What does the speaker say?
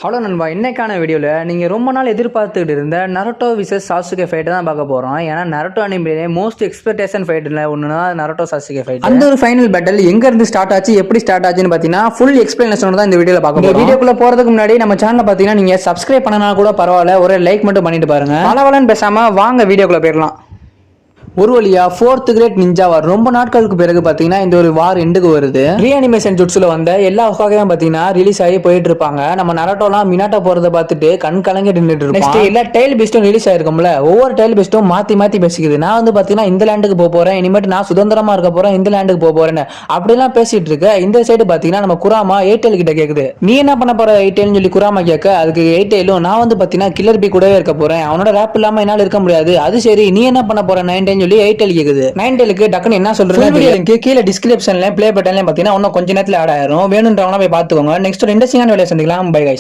Hello நண்பா, இன்னைக்கான வீடியோவில் நீங்கள் ரொம்ப நாள் எதிர்பார்த்துக்கிட்டு இருந்த நருட்டோ விசஸ் சாசுகே ஃபைட்டை தான் பார்க்க போகிறோம். ஏன்னா நருட்டோ அனிமேலே மோஸ்ட் எக்ஸ்பெக்டேஷன் ஃபைட்டில் ஒன்றுனா நருட்டோ சாசுகே ஃபைட். அந்த ஒரு ஃபைனல் பேட்டில் எங்கேருந்து ஸ்டார்ட் ஆச்சு, எப்படி ஸ்டார்ட் ஆச்சுன்னு பார்த்தீங்கன்னா ஃபுல் எக்ஸ்பிளனேஷன் தான் இந்த வீடியோவில் பார்க்க போகிறோம். வீடியோக்குள்ளே போகிறதுக்கு முன்னாடி நம்ம சேனலில் பார்த்தீங்கன்னா நீங்கள் சப்ஸ்கிரைப் பண்ணனா கூட பரவாயில்ல, ஒரு லைக் மட்டும் பண்ணிட்டு பாருங்க. பலவலன்னு பேசாமல் வாங்க வீடியோக்குள்ளே போயிடலாம். ஒரு வழியா 4th கிரேட் நிஞ்சா வார் ரொம்ப நாட்களுக்கு பிறகு பாத்தீங்கன்னா இந்த ஒரு வார் எண்டுக்கு வருது. ரீஅனிமேஷன் ஜுட்ஸ்ல வந்த எல்லா ஹோகாகையும் பாத்தீங்கன்னா ரிலீஸ் ஆகி போயிட்டு இருப்பாங்க. நம்ம நருட்டோலாம் மினாட்டா போறத பார்த்துட்டு கண் கலங்கி நின்றுட்டு இருக்கோம். எல்லா டைல் பெஸ்டும் ரிலீஸ் ஆயிருக்கும்ல, ஒவ்வொரு டைல் பெஸ்டும் மாத்தி மாத்தி பேசிக்குது. நான் வந்து பாத்தீங்கன்னா இந்த லேண்டுக்கு போக போறேன், இனிமேட்டு நான் சுதந்திரமா இருக்க போறேன், இந்த லேண்டுக்கு போக போறேன்னு அப்படிலாம் பேசிட்டு இருக்க. இந்த சைடு பாத்தீங்கன்னா நம்ம குராமா எயிட்டேல் கிட்ட கேக்குது, நீ என்ன பண்ண போற எயிட்டேல்னு சொல்லி குராமா கேட்க, அதுக்கு எயிட்டேலும் நான் வந்து பாத்தீங்கன்னா கில்லர் பி கூடவே இருக்க போறேன், அவனோட ரேப் இல்லாம என்னால இருக்க முடியாது. அது சரி, நீ என்ன பண்ண போற நைன்டேன்னு சொல்லி எயிட்டேல் கேக்குது. நைன்டேலுக்கு டக்குன்னு என்ன சொல்றேன் கீழே டிஸ்கிரிப்ஷன்ல ப்ளே பட்டன்ல பாத்தீங்கன்னா இன்னும் கொஞ்ச நேரத்துல ஆட் ஆயிரும். வேணும்ன்றவங்க போய் பாத்துக்கோங்க. நெக்ஸ்ட் ஒரு இன்ட்ரெஸ்டிங்கான வீடியோ சந்திக்கலாம். Bye guys.